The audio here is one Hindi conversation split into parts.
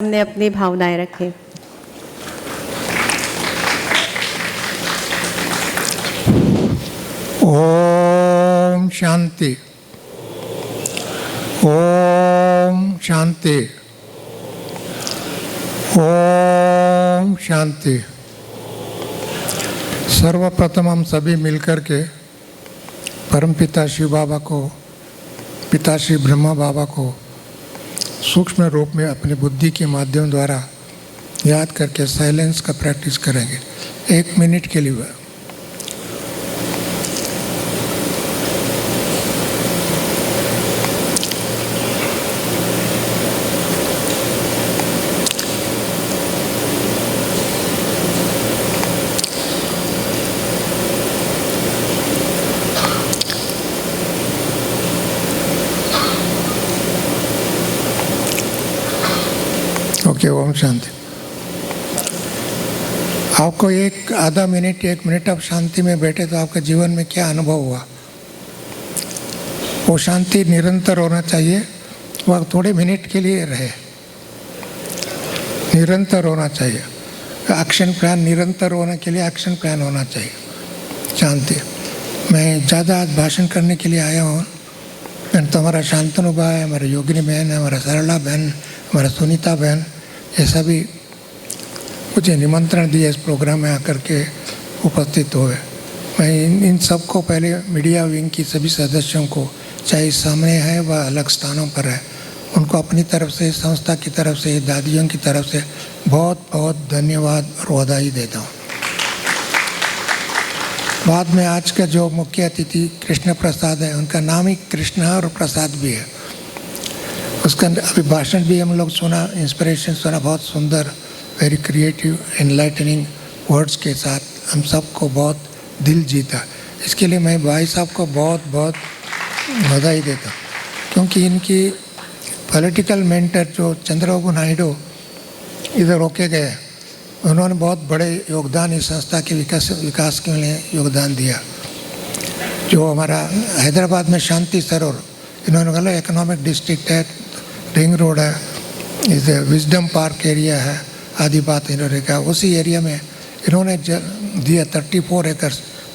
हमने अपनी भावनाएं रखें। ओम शांति, ओम शांति, ओम शांति। सर्वप्रथम हम सभी मिलकर के परमपिता शिव बाबा को, पिता श्री ब्रह्मा बाबा को सूक्ष्म रूप में अपनी बुद्धि के माध्यम द्वारा याद करके साइलेंस का प्रैक्टिस करेंगे 1 मिनट के लिए। ओके, ओम शांति। आपको एक आधा मिनट 1 मिनट आप शांति में बैठे तो आपके जीवन में क्या अनुभव हुआ? वो शांति निरंतर होना चाहिए, वह थोड़े मिनट के लिए रहे, निरंतर होना चाहिए। एक्शन प्लान निरंतर होने के लिए एक्शन प्लान होना चाहिए। शांति। मैं ज़्यादा आज भाषण करने के लिए आया हूँ। तो हमारा शांतनु भाई, हमारी योगिनी बहन, हमारा सरला बहन, हमारा सुनीता बहन, ये सभी मुझे निमंत्रण दिया इस प्रोग्राम में आकर के उपस्थित हुए। मैं इन सबको पहले मीडिया विंग की सभी सदस्यों को, चाहे सामने है व अलग स्थानों पर है, उनको अपनी तरफ से, संस्था की तरफ से, दादियों की तरफ से बहुत बहुत धन्यवाद और बधाई देता हूँ। बाद में आज का जो मुख्य अतिथि कृष्ण प्रसाद है, उनका नाम ही कृष्ण और प्रसाद भी है। उसका अभी भाषण भी हम लोग सुना, इंस्पिरेशन सुना, बहुत सुंदर, वेरी क्रिएटिव, एनलाइटनिंग वर्ड्स के साथ हम सबको बहुत दिल जीता। इसके लिए मैं भाई साहब को बहुत बहुत बधाई देता हूँ, क्योंकि इनकी पॉलिटिकल मेंटर जो चंद्रबाबू नायडू इधर होके गए, उन्होंने बहुत बड़े योगदान इस संस्था के विकास के लिए योगदान दिया। जो हमारा हैदराबाद में शांति सरोवर, इन्होंने बोला इकोनॉमिक डिस्ट्रिक्ट है, रिंग रोड है, इस विजडम पार्क एरिया है, आदि बात इन्होंने कहा। उसी एरिया में इन्होंने दिया 34 एकड़,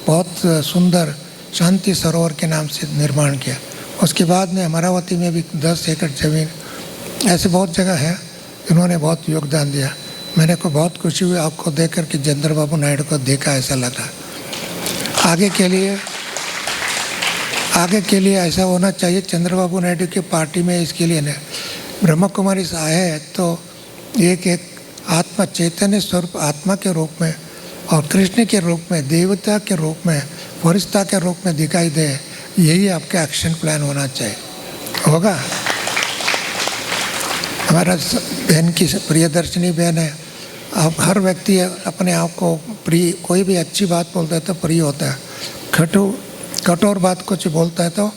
बहुत सुंदर शांति सरोवर के नाम से निर्माण किया। उसके बाद में अमरावती में भी 10 एकड़ ज़मीन, ऐसे बहुत जगह है, इन्होंने बहुत योगदान दिया। मैंने को बहुत खुशी हुई आपको देख कर के चंद्रबाबू नायडू को देखा, ऐसा लगा। आगे के लिए ऐसा होना चाहिए। चंद्रबाबू नायडू की पार्टी में इसके लिए नहीं, ब्रह्मा कुमारी से आए हैं तो एक आत्मा, चैतन्य स्वरूप आत्मा के रूप में और कृष्ण के रूप में, देवता के रूप में, फरिश्ता के रूप में दिखाई दे, यही आपका एक्शन प्लान होना चाहिए। होगा? हमारा बहन की प्रियदर्शनी बहन है। अब हर व्यक्ति अपने आप को प्रिय, कोई भी अच्छी बात बोलता है तो प्रिय होता है, कठोर बात कुछ बोलता है तो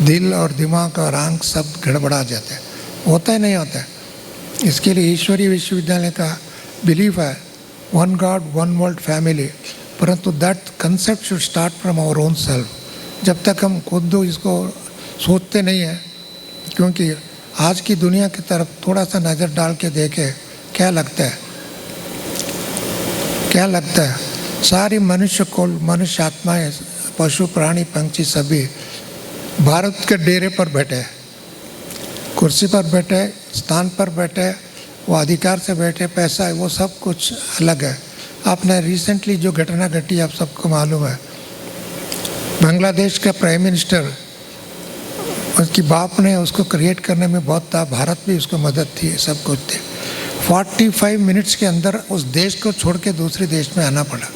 दिल और दिमाग और आंख सब गड़बड़ा जाते हैं। होता है, नहीं होता है। इसके लिए ईश्वरीय विश्वविद्यालय का बिलीफ है, one God one world family, परंतु that concept should start from our own self. जब तक हम खुद इसको सोचते नहीं हैं, क्योंकि आज की दुनिया की तरफ थोड़ा सा नज़र डाल के देखे, क्या लगता है? सारी मनुष्य कुल, मनुष्य आत्माएं, पशु प्राणी पंछी सभी भारत के डेरे पर बैठे, कुर्सी पर बैठे, स्थान पर बैठे, वो अधिकार से बैठे, पैसा है, वो सब कुछ अलग है। आपने रिसेंटली जो घटना घटी आप सबको मालूम है, बांग्लादेश का प्राइम मिनिस्टर, उसकी बाप ने उसको क्रिएट करने में बहुत था, भारत भी उसको मदद थी, सब कुछ थे। 45 मिनट्स के अंदर उस देश को छोड़ के दूसरे देश में आना पड़ा।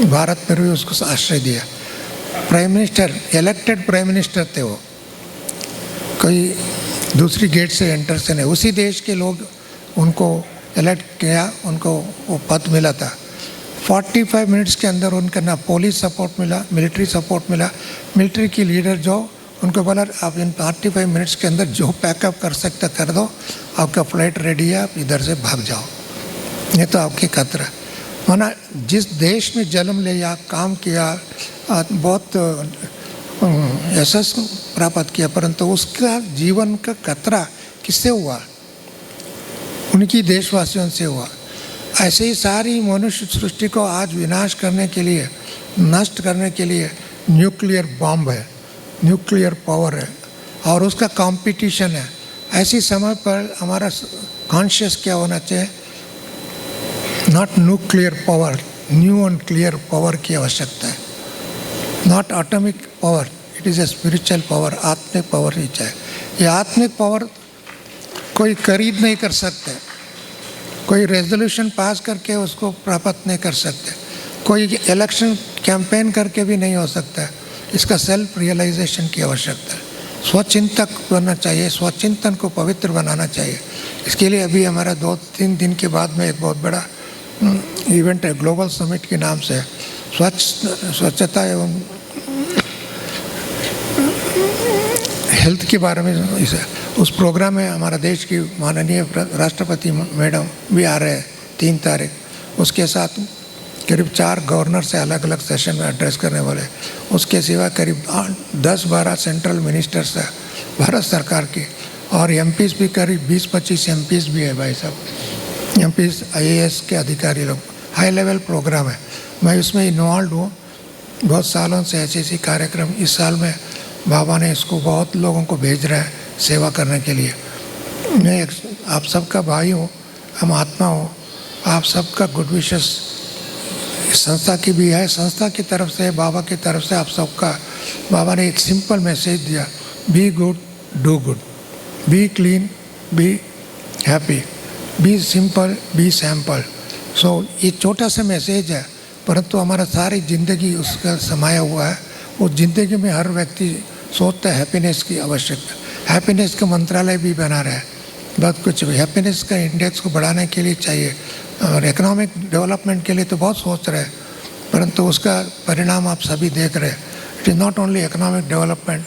भारत में भी उसको आश्रय दिया। Prime minister, elected prime minister थे वो, कोई दूसरी गेट से एंटर से नहीं, उसी देश के लोग उनको इलेक्ट किया, उनको वो पद मिला था। 45 मिनट्स के अंदर उनका ना पुलिस सपोर्ट मिला, मिलिट्री सपोर्ट मिला। मिलिट्री की लीडर जो उनको बोला, आप इन 45 मिनट्स के अंदर जो पैकअप कर सकते कर दो, आपका फ्लाइट रेडी है, आप इधर से भाग जाओ, ये तो आपकी खतरा। माना जिस देश में जन्म लिया, काम किया, बहुत यशस्वी प्राप्त किया, परंतु उसका जीवन का खतरा किससे हुआ? उनकी देशवासियों से हुआ। ऐसे ही सारी मनुष्य सृष्टि को आज विनाश करने के लिए, नष्ट करने के लिए न्यूक्लियर बॉम्ब है, न्यूक्लियर पावर है और उसका कंपटीशन है। ऐसी समय पर हमारा कॉन्शियस क्या होना चाहिए? Not nuclear power, new and clear power की आवश्यकता है। Not atomic power, it is a spiritual power, आत्मिक पावर ही चाहिए। ये आत्मिक पावर कोई खरीद नहीं कर सकते, कोई रेजोल्यूशन पास करके उसको प्राप्त नहीं कर सकते, कोई इलेक्शन कैंपेन करके भी नहीं हो सकता। इसका सेल्फ रियलाइजेशन की आवश्यकता है। स्वचिंतक बनना चाहिए, स्वचिंतन को पवित्र बनाना चाहिए। इसके लिए अभी हमारा 2-3 दिन के बाद में एक बहुत बड़ा इवेंट है, ग्लोबल समिट के नाम से, स्वच्छता एवं हेल्थ के बारे में। उस प्रोग्राम में हमारा देश की माननीय राष्ट्रपति मैडम भी आ रहे हैं 3 तारीख। उसके साथ करीब 4 गवर्नर से अलग अलग सेशन में एड्रेस करने वाले। उसके सिवा करीब 10-12 सेंट्रल मिनिस्टर्स है भारत सरकार की, और एमपीज़ भी करीब 20-25 एमपीज़ भी है भाई साहब, एमपीज़ IAS के अधिकारी लोग। हाई लेवल प्रोग्राम है, मैं उसमें इन्वॉल्व हूँ बहुत सालों से। ऐसे कार्यक्रम इस साल में बाबा ने इसको बहुत लोगों को भेज रहा है सेवा करने के लिए। मैं आप सबका भाई हूँ, हम आत्मा हूँ, आप सबका गुड विशेस संस्था की भी है, संस्था की तरफ से, बाबा की तरफ से आप सबका। बाबा ने एक सिंपल मैसेज दिया, be good do good, be clean be happy, be simple be sample. So ये छोटा सा मैसेज है, परंतु हमारा सारी ज़िंदगी उसका समाया हुआ है। वो ज़िंदगी में हर व्यक्ति सोचता है हैप्पीनेस की आवश्यकता। हैप्पीनेस का मंत्रालय भी बना रहा है, बहुत कुछ भी हैप्पीनेस का इंडेक्स को बढ़ाने के लिए चाहिए, और इकोनॉमिक डेवलपमेंट के लिए तो बहुत सोच रहे हैं, परंतु उसका परिणाम आप सभी देख रहे हैं। It is not only economic development,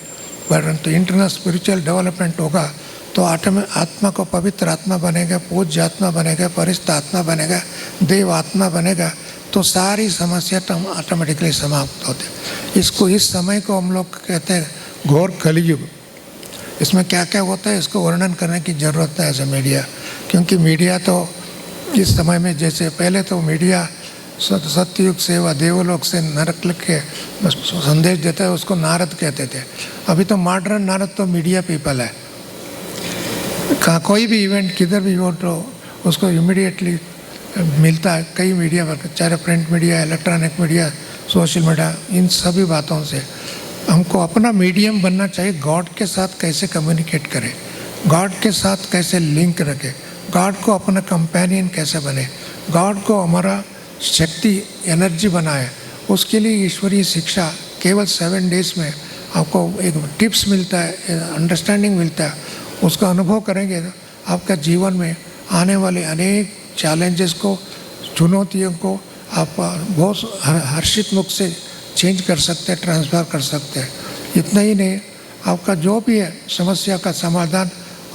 परंतु इंटरनल स्पिरिचुअल डेवलपमेंट होगा तो आत्मा को पवित्र आत्मा बनेगा, पूज्य आत्मा बनेगा, परिष्ठ आत्मा बनेगा, देव आत्मा बनेगा, तो सारी समस्या ऑटोमेटिकली समाप्त होते। इसको, इस समय को हम लोग कहते हैं घोर कलयुग। इसमें क्या क्या होता है इसको वर्णन करने की ज़रूरत है एज ए मीडिया, क्योंकि मीडिया तो इस समय में, जैसे पहले तो मीडिया सत्ययुग से व देवलोक से नरक लिख के संदेश देता है, उसको नारद कहते थे। अभी तो मॉडर्न नारद तो मीडिया पीपल है। कहाँ कोई भी इवेंट किधर भी हो तो उसको इमीडिएटली मिलता है, कई मीडिया पर, चाहे print media, electronic media, social media, इन सभी बातों से हमको अपना मीडियम बनना चाहिए। गॉड के साथ कैसे कम्युनिकेट करें, गॉड के साथ कैसे लिंक रखें, गॉड को अपना कंपेनियन कैसे बने, गॉड को हमारा शक्ति एनर्जी बनाए। उसके लिए ईश्वरीय शिक्षा केवल 7 डेज में आपको एक टिप्स मिलता है, अंडरस्टैंडिंग मिलता है। उसका अनुभव करेंगे तो आपका जीवन में आने वाले अनेक चैलेंजेस को, चुनौतियों को आप बहुत हर्षित मुख से चेंज कर सकते हैं, ट्रांसफ़र कर सकते हैं। इतना ही नहीं, आपका जो भी है समस्या का समाधान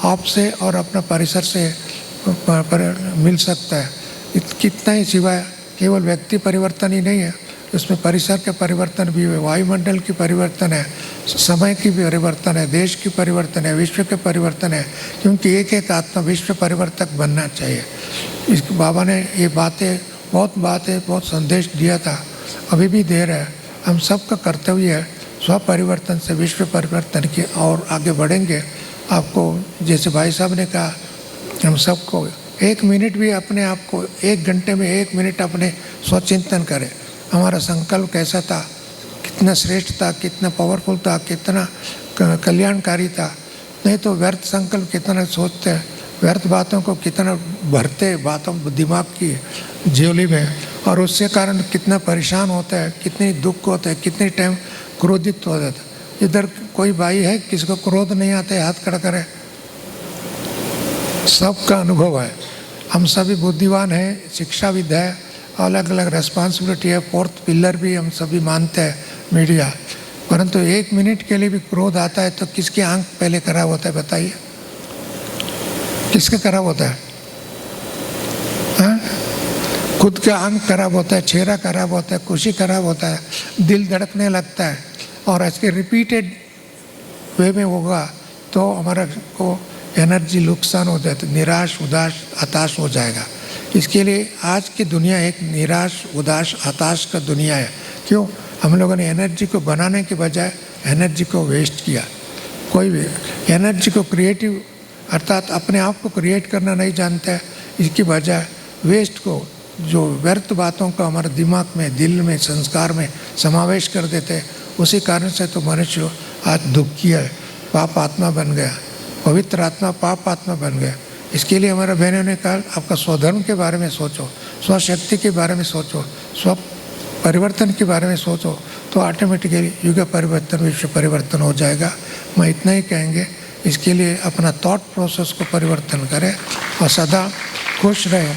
आपसे और अपना परिसर से मिल सकता है। कितना ही सिवाय केवल व्यक्ति परिवर्तन ही नहीं है, उसमें परिसर के परिवर्तन भी है, वायुमंडल की परिवर्तन है, समय की भी परिवर्तन है, देश की परिवर्तन है, विश्व के परिवर्तन है, क्योंकि एक एक आत्मा विश्व परिवर्तक बनना चाहिए। इस बाबा ने ये बहुत संदेश दिया था, अभी भी दे रहे हैं। हम सबका कर्तव्य है स्व परिवर्तन से विश्व परिवर्तन की और आगे बढ़ेंगे। आपको जैसे भाई साहब ने कहा, हम सबको 1 मिनट भी अपने आप को 1 घंटे में 1 मिनट अपने स्वचिंतन करें। हमारा संकल्प कैसा था, कितना श्रेष्ठ था, कितना पावरफुल था, कितना कल्याणकारी था। नहीं तो व्यर्थ संकल्प कितना सोचते हैं, व्यर्थ बातों को कितना भरते बातों दिमाग की झोली में, और उससे कारण कितना परेशान होता है, कितनी दुख होता है, कितने टाइम क्रोधित हो जाता है। इधर कोई भाई है किसको क्रोध नहीं आता है, हाथ खड़ा करे। सबका अनुभव है, हम सभी बुद्धिमान हैं, शिक्षाविद है, अलग अलग रेस्पॉन्सिबिलिटी है। 4th पिलर भी हम सभी मानते हैं मीडिया, परंतु 1 मिनट के लिए भी क्रोध आता है तो किसकी आंख पहले खराब होता है बताइए, किसका खराब होता है? हाँ? खुद का आंख खराब होता है, चेहरा खराब होता है, खुशी खराब होता है, दिल धड़कने लगता है। और इसके रिपीटेड वे में होगा तो हमारा को एनर्जी नुकसान हो जाए तो निराश उदास हताश हो जाएगा। इसके लिए आज की दुनिया एक निराश उदास हताश का दुनिया है। क्यों? हम लोगों ने एनर्जी को बनाने के बजाय एनर्जी को वेस्ट किया। कोई भी एनर्जी को क्रिएटिव अर्थात अपने आप को क्रिएट करना नहीं जानता है, इसकी बजाय वेस्ट को, जो व्यर्थ बातों का हमारे दिमाग में, दिल में, संस्कार में समावेश कर देते हैं, उसी कारण से तो मनुष्य आज दुखी है, पाप आत्मा बन गया, पवित्र आत्मा पाप आत्मा बन गया। इसके लिए हमारे बहनों ने कहा आपका स्वधर्म के बारे में सोचो, स्वशक्ति के बारे में सोचो, स्व परिवर्तन के बारे में सोचो, तो ऑटोमेटिकली युग परिवर्तन, विश्व परिवर्तन हो जाएगा। मैं इतना ही कहेंगे, इसके लिए अपना थॉट प्रोसेस को परिवर्तन करें और सदा खुश रहें।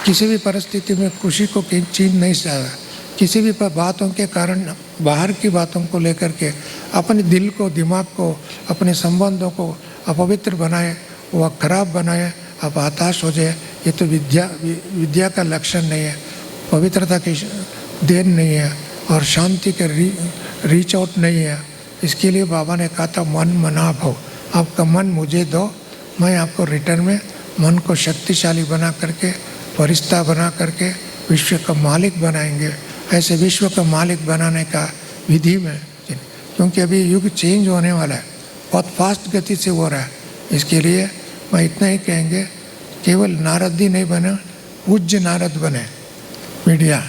किसी भी परिस्थिति में खुशी को छीन नहीं सकता। किसी भी बातों के कारण, बाहर की बातों को लेकर के अपने दिल को, दिमाग को, अपने संबंधों को अपवित्र बनाए, वह खराब बनाए, आप हताश हो जाए, ये तो विद्या का लक्षण नहीं है, पवित्रता की देन नहीं है और शांति के रीच आउट नहीं है। इसके लिए बाबा ने कहा था मन मना भव, आपका मन मुझे दो, मैं आपको रिटर्न में मन को शक्तिशाली बना करके, फरिश्ता बना करके विश्व का मालिक बनाएंगे। ऐसे विश्व का मालिक बनाने का विधि में, क्योंकि अभी युग चेंज होने वाला है, बहुत फास्ट गति से हो रहा है। इसके लिए मैं इतना ही कहेंगे, केवल नारद ही नहीं बने, पूज्य नारद बने। मीडिया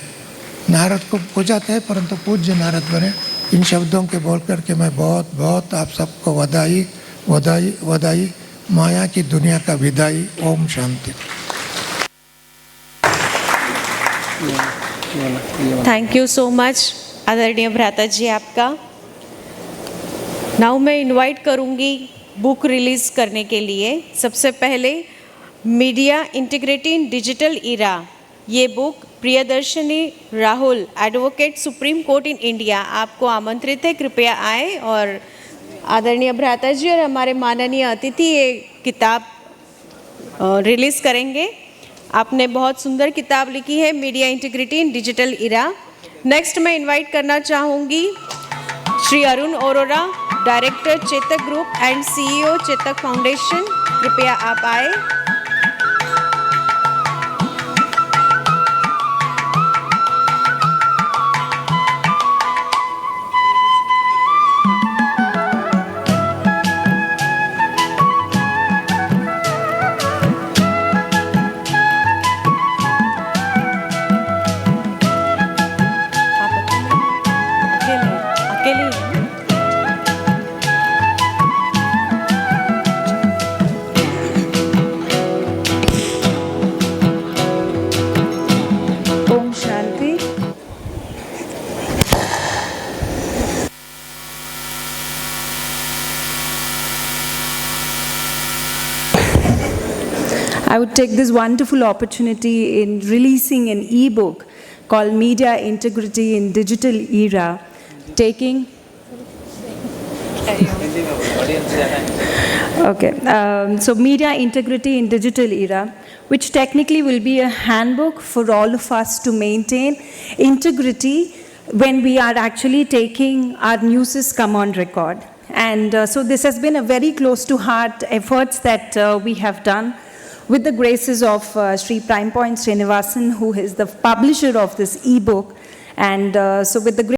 नारद को पूजाते हैं, परंतु पूज्य नारद बने। इन शब्दों के बोल करके मैं बहुत बहुत आप सबको बधाई बधाई बधाई, माया की दुनिया का विदाई। Om Shanti. Thank you so much आदरणीय भ्राता जी आपका। नाउ मैं इनवाइट करूंगी बुक रिलीज़ करने के लिए। सबसे पहले मीडिया इंटीग्रिटी इन डिजिटल इरा, ये book Priyadarshini Rahul, advocate supreme court in India, आपको आमंत्रित है, कृपया आए और आदरणीय भ्राता जी और हमारे माननीय अतिथि ये किताब रिलीज़ करेंगे। आपने बहुत सुंदर किताब लिखी है, media integrity in digital era. Next मैं इनवाइट करना चाहूँगी Shri Arun Arora, director Chetak group and CEO Chetak foundation, कृपया आप आए। I would take this wonderful opportunity in releasing an e-book called Media Integrity in Digital Era, taking... so Media Integrity in Digital Era, which technically will be a handbook for all of us to maintain integrity when we are actually taking our news come on record. And so this has been a very close to heart efforts that we have done with the graces of Sri Prime Point Srinivasan, who is the publisher of this e-book. And so with the